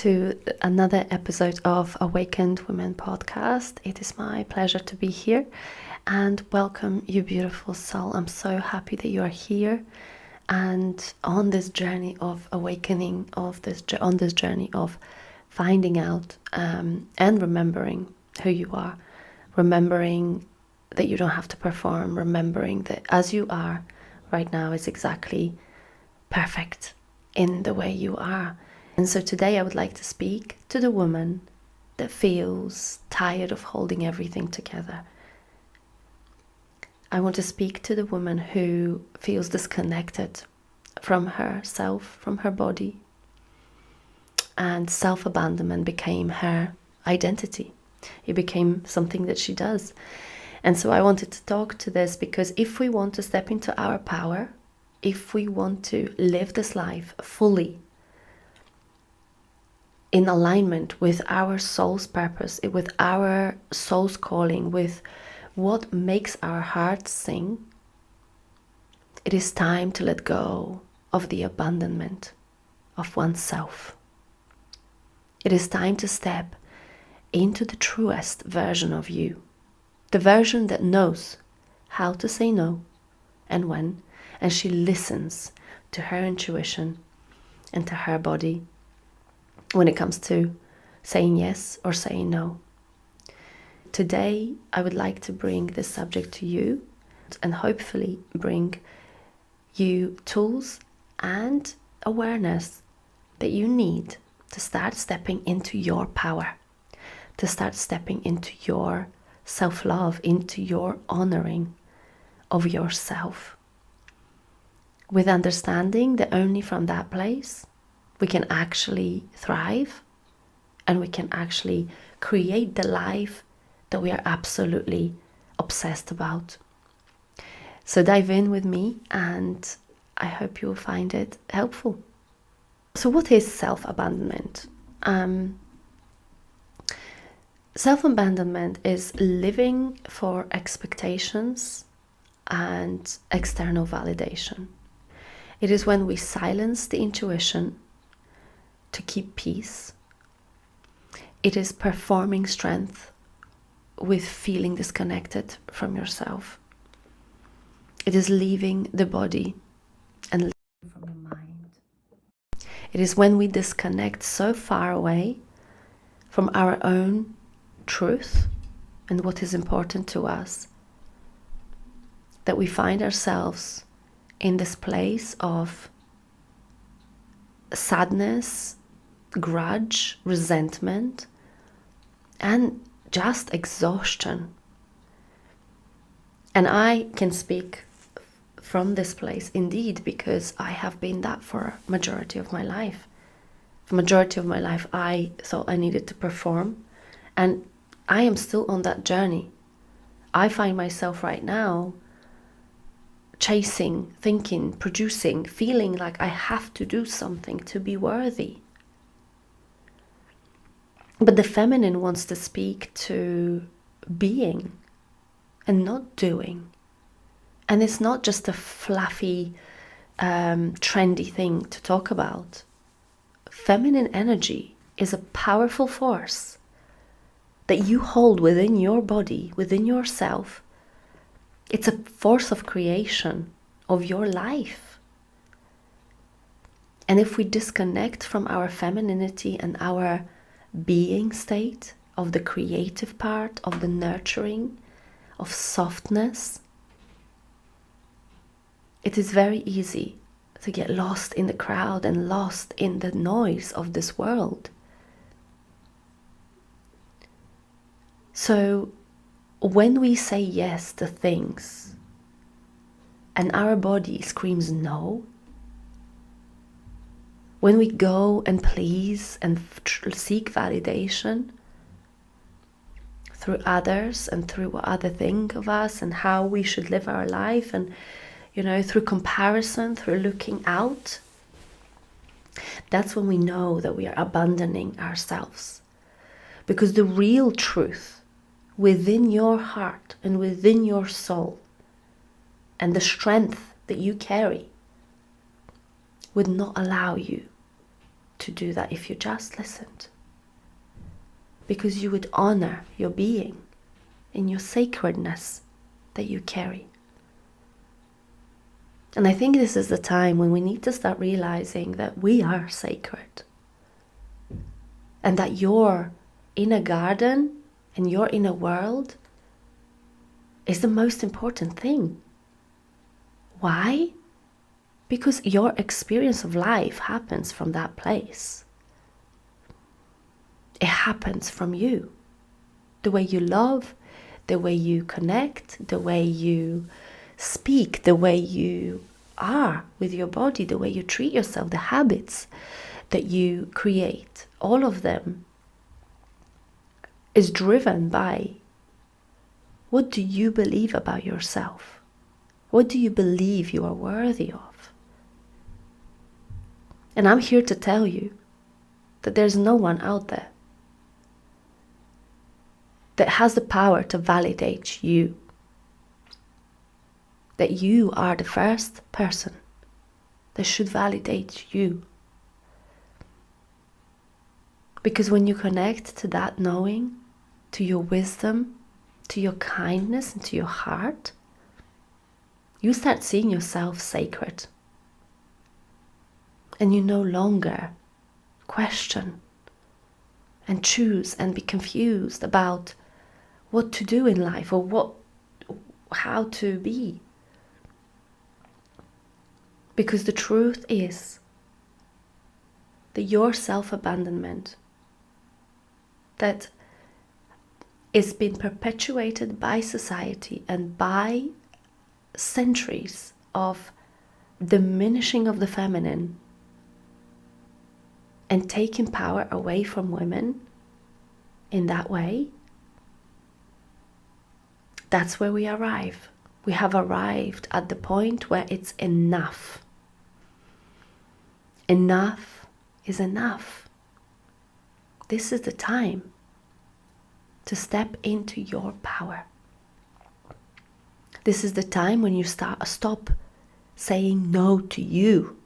to another episode of Awakened Women podcast. It is my pleasure to be here and welcome you, beautiful soul. I'm so happy that you are here and on this journey of awakening, on this journey of finding out and remembering who you are, remembering that you don't have to perform, remembering that as you are right now is exactly perfect in the way you are. And so today I would like to speak to the woman that feels tired of holding everything together. I want to speak to the woman who feels disconnected from herself, from her body, and self-abandonment became her identity. It became something that she does. And so I wanted to talk to this because if we want to step into our power, if we want to live this life fully, in alignment with our soul's purpose, with our soul's calling, with what makes our hearts sing, it is time to let go of the abandonment of oneself. It is time to step into the truest version of you, the version that knows how to say no and when, and she listens to her intuition and to her body when it comes to saying yes or saying no. Today, I would like to bring this subject to you and hopefully bring you tools and awareness that you need to start stepping into your power, to start stepping into your self-love, into your honoring of yourself. With understanding that only from that place we can actually thrive and we can actually create the life that we are absolutely obsessed about. So dive in with me and I hope you will find it helpful. So what is self-abandonment? Self-abandonment is living for expectations and external validation. It is when we silence the intuition to keep peace. It is performing strength with feeling disconnected from yourself. It is leaving the body and living from the mind. It is when we disconnect so far away from our own truth and what is important to us that we find ourselves in this place of sadness, grudge, resentment, and just exhaustion. And I can speak from this place indeed because I have been that for a majority of my life. For majority of my life, I thought I needed to perform, and I am still on that journey. I find myself right now chasing, thinking, producing, feeling like I have to do something to be worthy. But the feminine wants to speak to being and not doing. And it's not just a fluffy, trendy thing to talk about. Feminine energy is a powerful force that you hold within your body, within yourself. It's a force of creation of your life. And if we disconnect from our femininity and our being state, of the creative part, of the nurturing, of softness, it is very easy to get lost in the crowd and lost in the noise of this world. So when we say yes to things and our body screams no, when we go and please and seek validation through others and through what others think of us and how we should live our life, and through comparison, through looking out, that's when we know that we are abandoning ourselves. Because the real truth within your heart and within your soul and the strength that you carry would not allow you to do that if you just listened. Because you would honor your being in your sacredness that you carry. And I think this is the time when we need to start realizing that we are sacred. And that your inner garden and your inner world is the most important thing. Why? Because your experience of life happens from that place. It happens from you. The way you love, the way you connect, the way you speak, the way you are with your body, the way you treat yourself, the habits that you create, all of them is driven by what do you believe about yourself? What do you believe you are worthy of? And I'm here to tell you that there's no one out there that has the power to validate you. That you are the first person that should validate you. Because when you connect to that knowing, to your wisdom, to your kindness, and to your heart, you start seeing yourself sacred. And you no longer question and choose and be confused about what to do in life or how to be. Because the truth is that your self-abandonment that is being perpetuated by society and by centuries of diminishing of the feminine and taking power away from women in that way, that's where we arrive. We have arrived at the point where it's enough. Enough is enough. This is the time to step into your power. This is the time when you stop saying no to you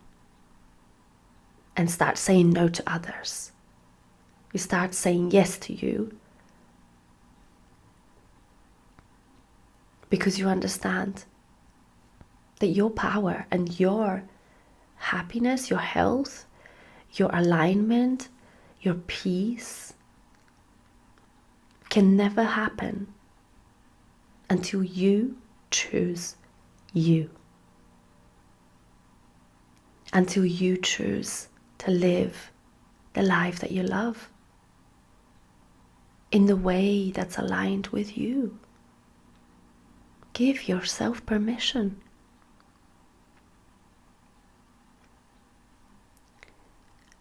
and start saying no to others. You start saying yes to you because you understand that your power and your happiness, your health, your alignment, your peace can never happen until you choose you. Until you choose to live the life that you love in the way that's aligned with you. Give yourself permission.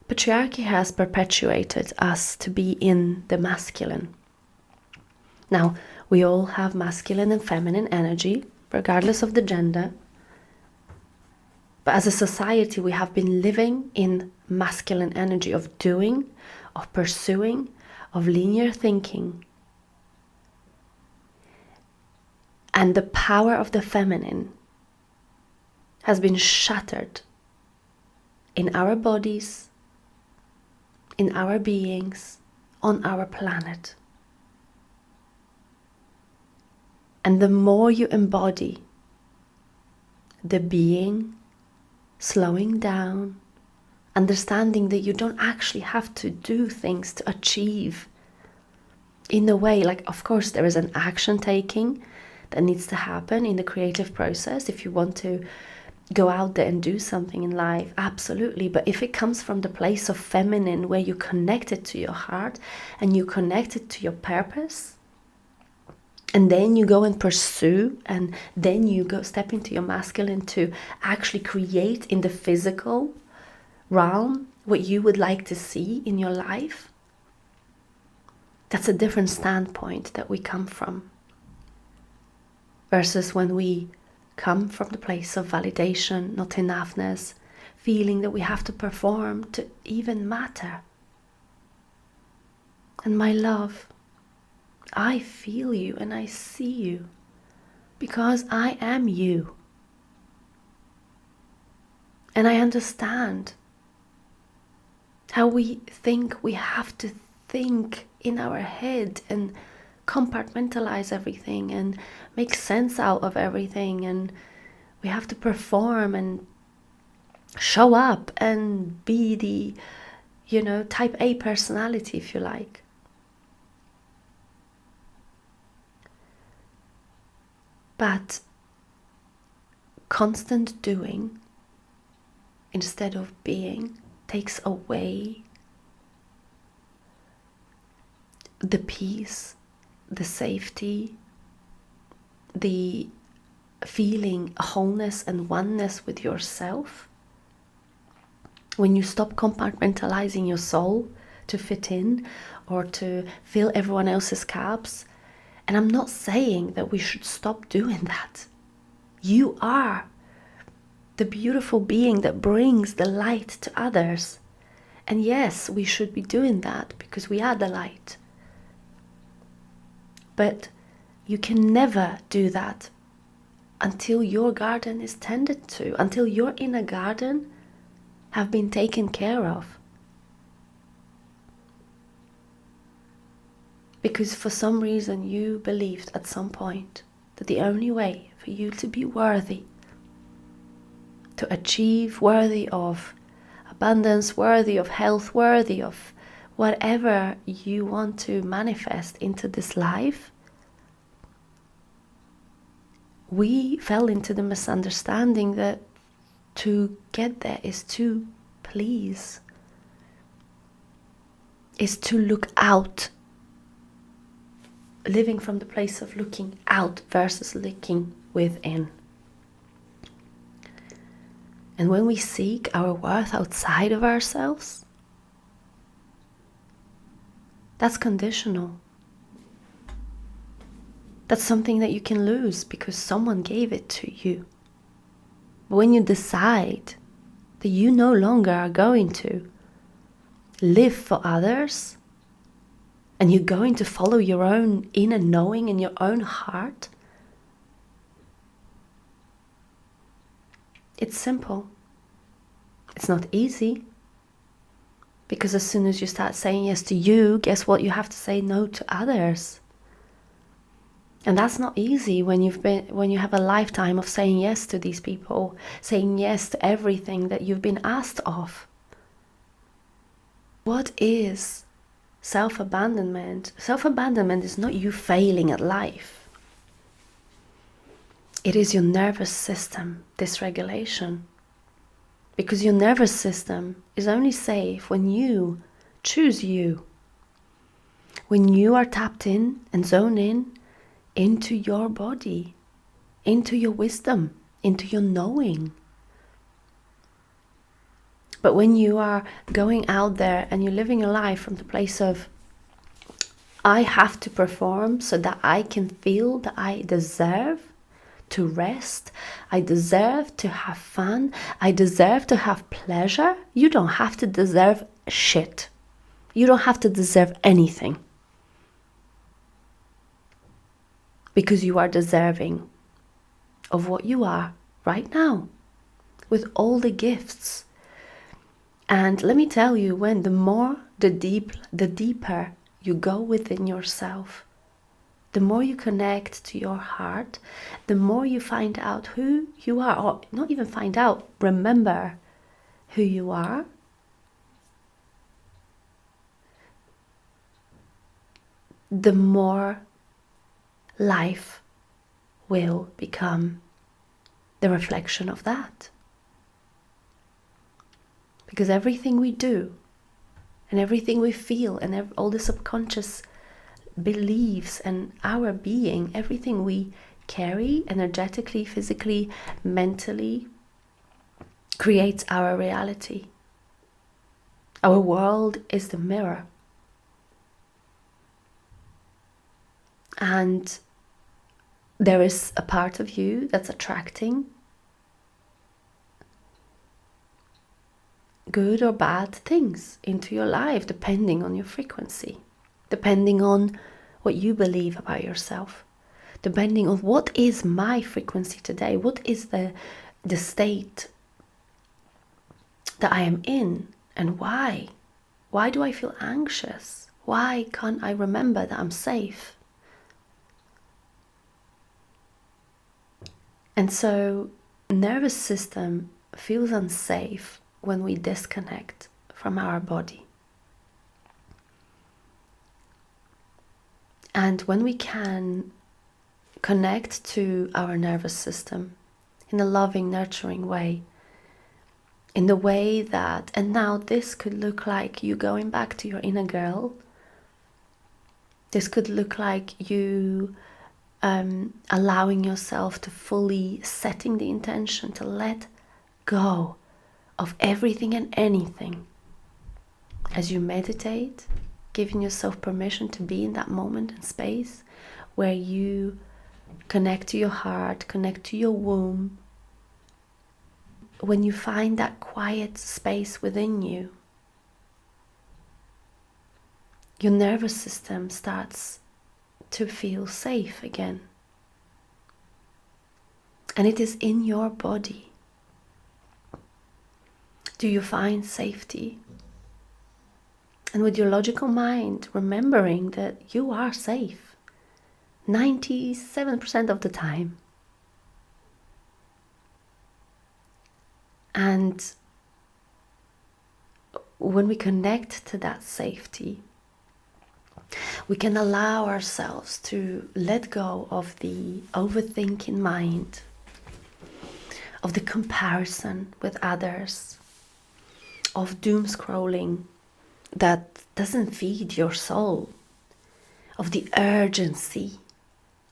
Patriarchy has perpetuated us to be in the masculine. Now, we all have masculine and feminine energy, regardless of the gender. But as a society, we have been living in masculine energy of doing, of pursuing, of linear thinking. And the power of the feminine has been shattered in our bodies, in our beings, on our planet. And the more you embody the being, slowing down, understanding that you don't actually have to do things to achieve in a way, like, of course, there is an action taking that needs to happen in the creative process. If you want to go out there and do something in life, absolutely. But if it comes from the place of feminine, where you connect it to your heart and you connect it to your purpose, and then you go and pursue, and then you go step into your masculine to actually create in the physical realm what you would like to see in your life, that's a different standpoint that we come from. Versus when we come from the place of validation, not enoughness, feeling that we have to perform to even matter. And my love, I feel you and I see you because I am you. And I understand How we think we have to think in our head and compartmentalize everything and make sense out of everything, and we have to perform and show up and be the, type A personality, if you like. But constant doing instead of being takes away the peace, the safety, the feeling wholeness and oneness with yourself. When you stop compartmentalizing your soul to fit in or to fill everyone else's cups. And I'm not saying that we should stop doing that. You are the beautiful being that brings the light to others. And yes, we should be doing that because we are the light. But you can never do that until your garden is tended to, until your inner garden have been taken care of. Because for some reason you believed at some point that the only way for you to be worthy, to achieve, worthy of abundance, worthy of health, worthy of whatever you want to manifest into this life, we fell into the misunderstanding that to get there is to please, is to look out, living from the place of looking out versus looking within. And when we seek our worth outside of ourselves, that's conditional. That's something that you can lose because someone gave it to you. But when you decide that you no longer are going to live for others, and you're going to follow your own inner knowing in your own heart, it's simple. It's not easy. Because as soon as you start saying yes to you, guess what? You have to say no to others. And that's not easy when you have a lifetime of saying yes to these people, saying yes to everything that you've been asked of. What is self-abandonment? Self-abandonment is not you failing at life. It is your nervous system dysregulation. Because your nervous system is only safe when you choose you. When you are tapped in and zoned in into your body, into your wisdom, into your knowing. But when you are going out there and you're living your life from the place of, I have to perform so that I can feel that I deserve to rest, I deserve to have fun, I deserve to have pleasure. You don't have to deserve shit. You don't have to deserve anything. Because you are deserving of what you are right now, with all the gifts. And let me tell you, when the deeper you go within yourself, the more you connect to your heart, the more you find out who you are, or not even find out, remember who you are. The more life will become the reflection of that. Because everything we do and everything we feel and all the subconscious beliefs and our being, everything we carry energetically, physically, mentally, creates our reality. Our world is the mirror. And there is a part of you that's attracting good or bad things into your life, depending on your frequency, depending on what you believe about yourself, depending on what is my frequency today, what is the state that I am in and why. Why do I feel anxious? Why can't I remember that I'm safe? And so, nervous system feels unsafe when we disconnect from our body. And when we can connect to our nervous system in a loving, nurturing way, in the way that, and now this could look like you going back to your inner girl. This could look like you allowing yourself to fully setting the intention to let go of everything and anything. As you meditate, giving yourself permission to be in that moment and space where you connect to your heart, connect to your womb. When you find that quiet space within you, your nervous system starts to feel safe again. And it is in your body. Do you find safety? And with your logical mind, remembering that you are safe 97% of the time. And when we connect to that safety, we can allow ourselves to let go of the overthinking mind, of the comparison with others, of doom scrolling that doesn't feed your soul, of the urgency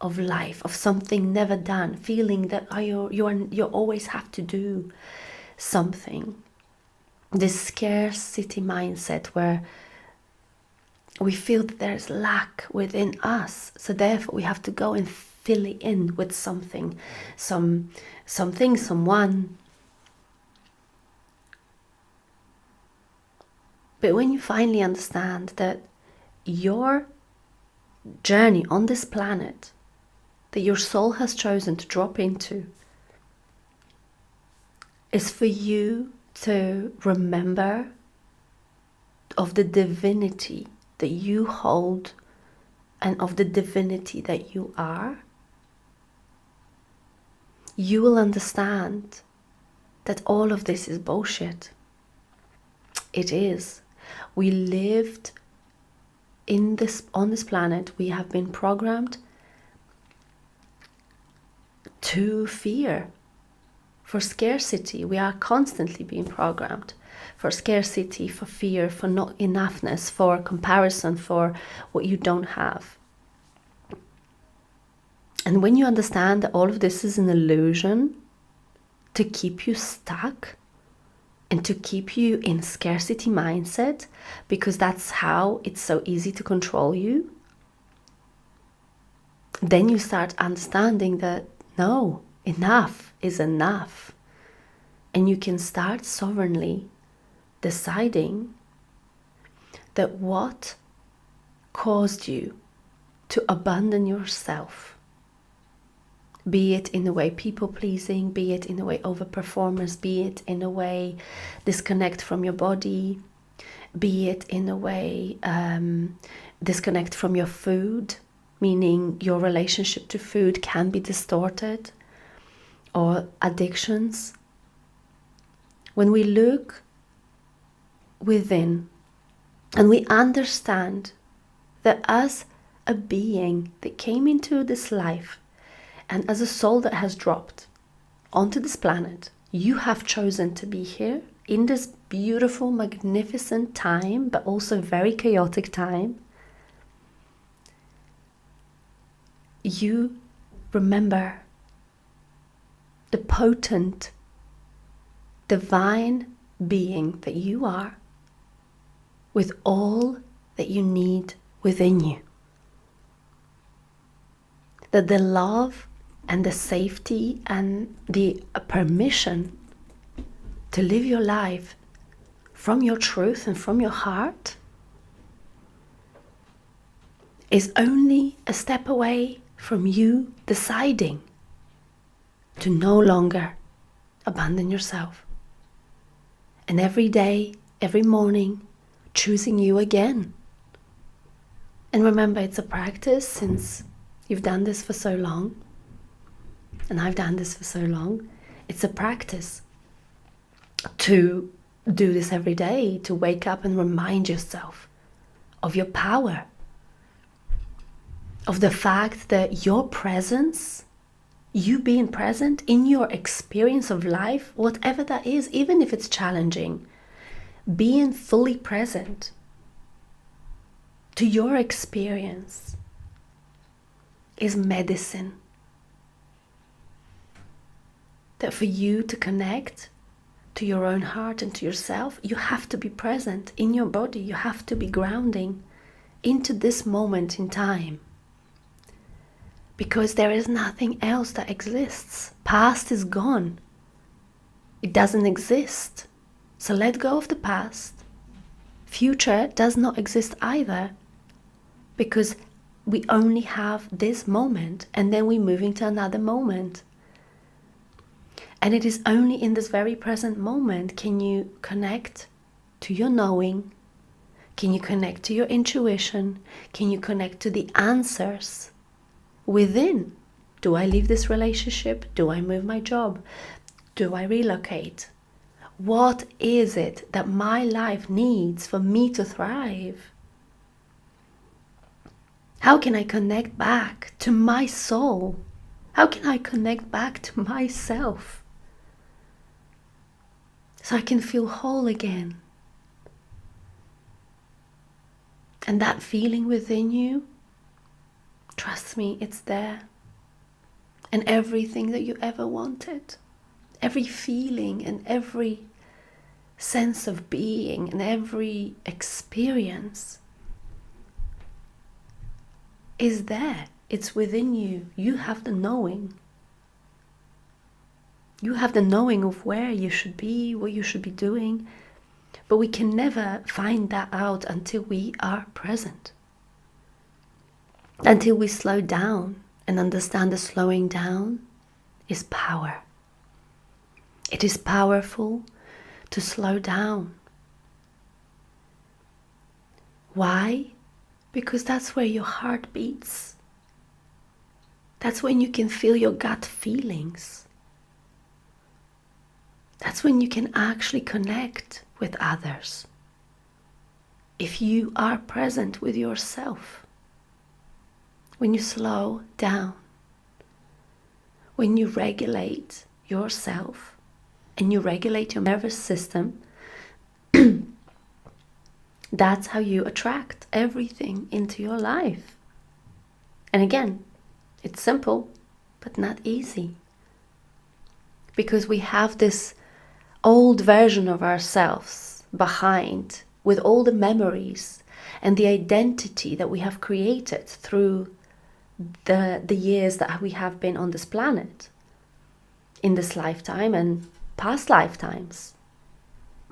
of life, of something never done, feeling that you always have to do something. This scarcity mindset where we feel that there's lack within us, so therefore we have to go and fill it in with something, something, someone. But when you finally understand that your journey on this planet, that your soul has chosen to drop into, is for you to remember of the divinity that you hold and of the divinity that you are, you will understand that all of this is bullshit. It is. We lived on this planet, we have been programmed to fear, for scarcity. We are constantly being programmed for scarcity, for fear, for not enoughness, for comparison, for what you don't have. And when you understand that all of this is an illusion to keep you stuck and to keep you in scarcity mindset, because that's how it's so easy to control you, then you start understanding that no, enough is enough. And you can start sovereignly deciding that what caused you to abandon yourself, be it in a way people pleasing, be it in a way over performance, be it in a way disconnect from your body, be it in a way disconnect from your food, meaning your relationship to food can be distorted, or addictions. When we look within and we understand that as a being that came into this life and as a soul that has dropped onto this planet, you have chosen to be here in this beautiful, magnificent time, but also very chaotic time. You remember the potent, divine being that you are, with all that you need within you. That the love and the safety and the permission to live your life from your truth and from your heart is only a step away from you deciding to no longer abandon yourself. And every day, every morning, choosing you again. And remember, it's a practice, since you've done this for so long, and I've done this for so long. It's a practice to do this every day, to wake up and remind yourself of your power, of the fact that your presence, you being present in your experience of life, whatever that is, even if it's challenging, being fully present to your experience is medicine. That for you to connect to your own heart and to yourself, you have to be present in your body. You have to be grounding into this moment in time. Because there is nothing else that exists. Past is gone. It doesn't exist. So let go of the past. Future does not exist either. Because we only have this moment, and then we move into another moment. And it is only in this very present moment can you connect to your knowing, can you connect to your intuition, can you connect to the answers within. Do I leave this relationship? Do I move my job? Do I relocate? What is it that my life needs for me to thrive? How can I connect back to my soul? How can I connect back to myself? So I can feel whole again. And that feeling within you, trust me, it's there. And everything that you ever wanted, every feeling and every sense of being and every experience is there. It's within you. You have the knowing. You have the knowing of where you should be, what you should be doing. But we can never find that out until we are present. Until we slow down and understand that slowing down is power. It is powerful to slow down. Why? Because that's where your heart beats. That's when you can feel your gut feelings. That's when you can actually connect with others. If you are present with yourself. When you slow down. When you regulate yourself and you regulate your nervous system, that's how you attract everything into your life. And again, it's simple, but not easy. Because we have this old version of ourselves behind, with all the memories and the identity that we have created through the years that we have been on this planet, in this lifetime and past lifetimes.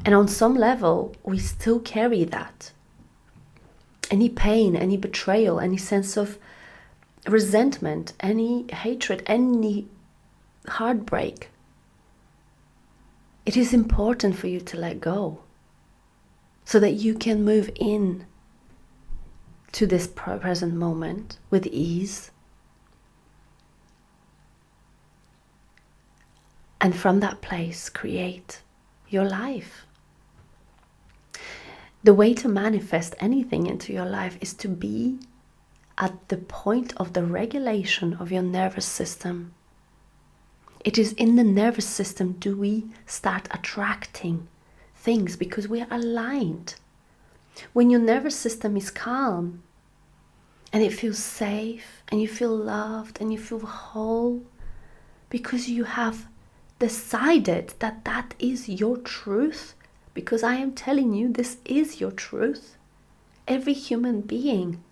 And on some level, we still carry that. Any pain, any betrayal, any sense of resentment, any hatred, any heartbreak. It is important for you to let go so that you can move in to this present moment with ease. And from that place, create your life. The way to manifest anything into your life is to be at the point of the regulation of your nervous system. It is in the nervous system do we start attracting things, because we are aligned. When your nervous system is calm and it feels safe and you feel loved and you feel whole, because you have decided that that is your truth, because I am telling you this is your truth. Every human being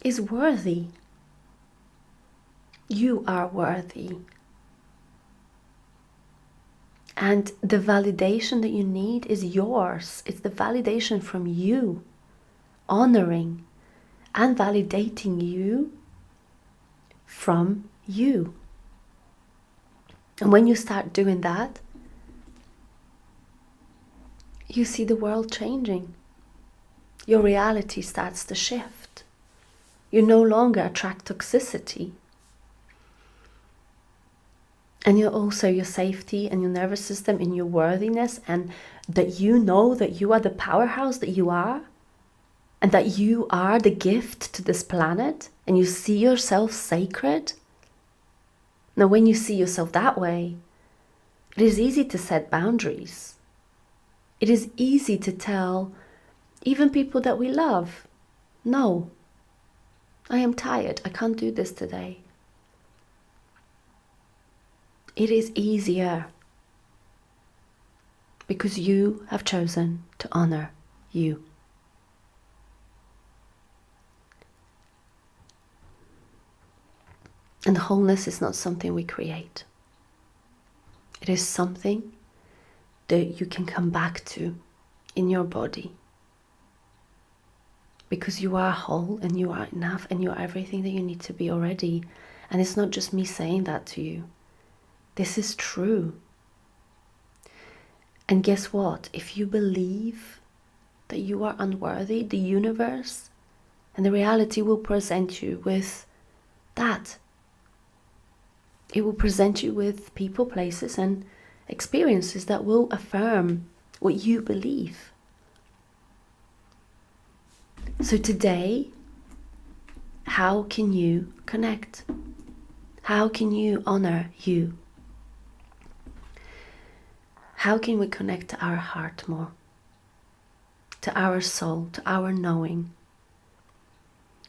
is worthy. You are worthy. And the validation that you need is yours. It's the validation from you, honoring and validating you from you. And when you start doing that, you see the world changing. Your reality starts to shift. You no longer attract toxicity. And you're also your safety and your nervous system and your worthiness, and that you know that you are the powerhouse that you are, and that you are the gift to this planet, and you see yourself sacred. Now, when you see yourself that way, it is easy to set boundaries. It is easy to tell even people that we love, no, I am tired, I can't do this today. It is easier because you have chosen to honor you. And wholeness is not something we create. It is something that you can come back to in your body. Because you are whole and you are enough and you are everything that you need to be already. And it's not just me saying that to you. This is true. And guess what? If you believe that you are unworthy, the universe and the reality will present you with that. It will present you with people, places, and experiences that will affirm what you believe. So today, how can you connect? How can you honor you? How can we connect to our heart more? To our soul, to our knowing?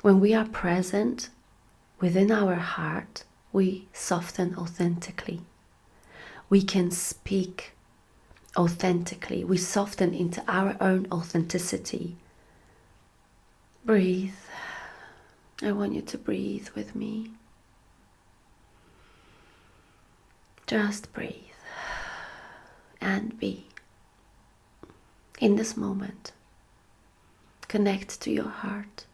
When we are present within our heart, we soften authentically. We can speak authentically. We soften into our own authenticity. Breathe. I want you to breathe with me. Just breathe and be in this moment. Connect to your heart.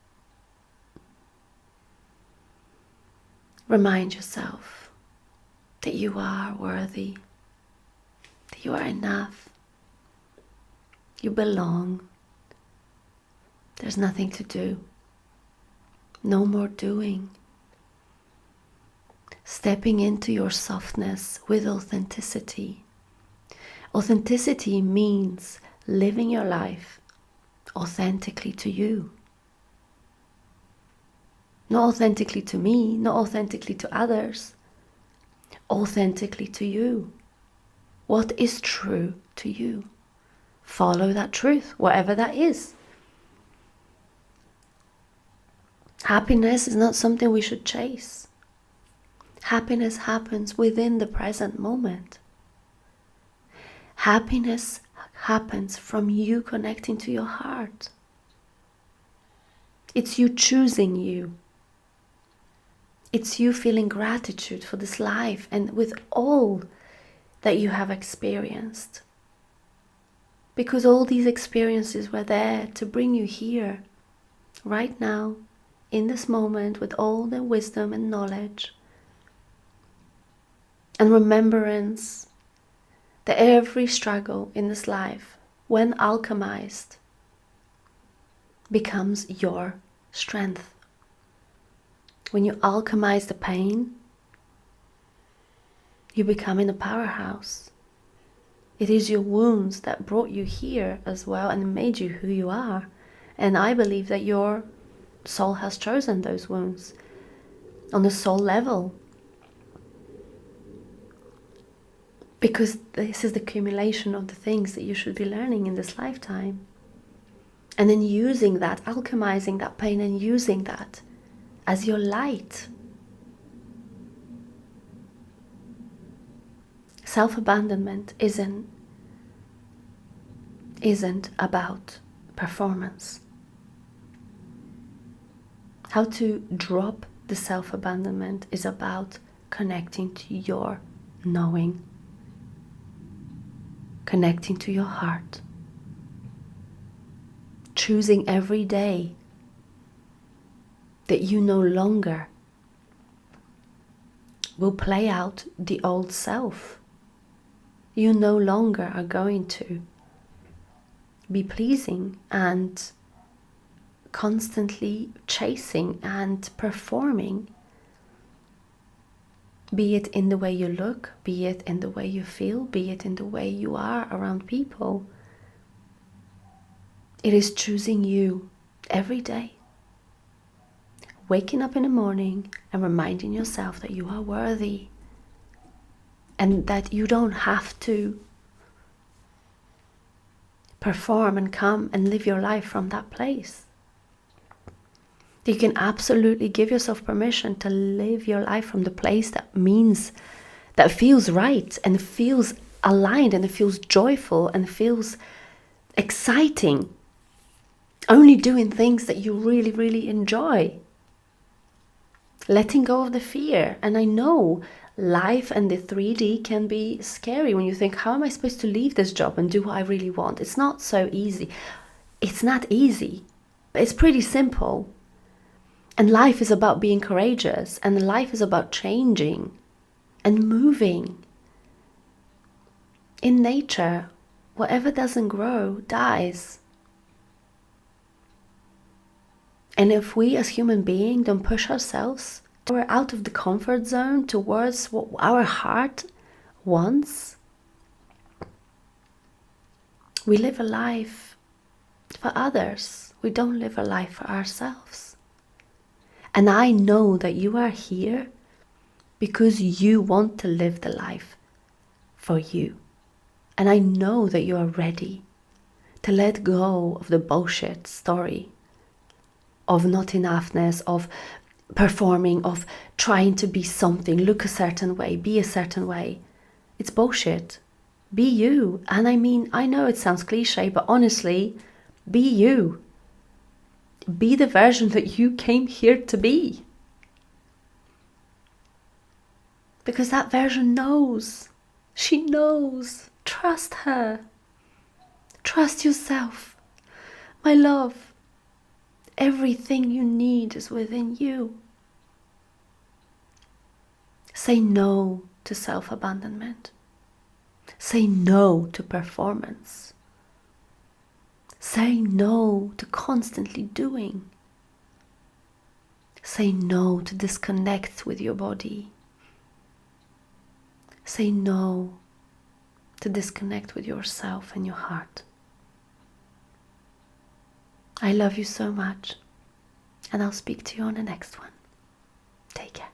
Remind yourself that you are worthy, that you are enough, you belong. There's nothing to do. No more doing. Stepping into your softness with authenticity. Authenticity means living your life authentically to you. Not authentically to me, not authentically to others. Authentically to you. What is true to you? Follow that truth, whatever that is. Happiness is not something we should chase. Happiness happens within the present moment. Happiness happens from you connecting to your heart. It's you choosing you. It's you feeling gratitude for this life and with all that you have experienced. Because all these experiences were there to bring you here, right now, in this moment, with all the wisdom and knowledge and remembrance that every struggle in this life, when alchemized, becomes your strength. When you alchemize the pain, you become in a powerhouse. It is your wounds that brought you here as well and made you who you are. And I believe that your soul has chosen those wounds on a soul level. Because this is the accumulation of the things that you should be learning in this lifetime. And then using that, alchemizing that pain and using that as your light. Self-abandonment isn't about performance. How to drop the self-abandonment is about connecting to your knowing, connecting to your heart, choosing every day that you no longer will play out the old self. You no longer are going to be pleasing and constantly chasing and performing, be it in the way you look, be it in the way you feel, be it in the way you are around people. It is choosing you every day, waking up in the morning and reminding yourself that you are worthy and that you don't have to perform and come and live your life from that place. You can absolutely give yourself permission to live your life from the place that feels right and feels aligned and it feels joyful and feels exciting. Only doing things that you really, really enjoy. Letting go of the fear. And I know life and the 3D can be scary when you think, how am I supposed to leave this job and do what I really want? It's not so easy. It's not easy, but it's pretty simple. And life is about being courageous, and life is about changing and moving. In nature, whatever doesn't grow dies. And if we as human beings don't push ourselves, we're out of the comfort zone towards what our heart wants, we live a life for others. We don't live a life for ourselves. And I know that you are here because you want to live the life for you. And I know that you are ready to let go of the bullshit story of not enoughness, of performing, of trying to be something, look a certain way, be a certain way. It's bullshit. Be you. And I mean, I know it sounds cliche, but honestly, be you. Be the version that you came here to be. Because that version knows. She knows. Trust her. Trust yourself. My love, everything you need is within you. Say no to self-abandonment. Say no to performance. Say no to constantly doing. Say no to disconnect with your body. Say no to disconnect with yourself and your heart. I love you so much, and I'll speak to you on the next one. Take care.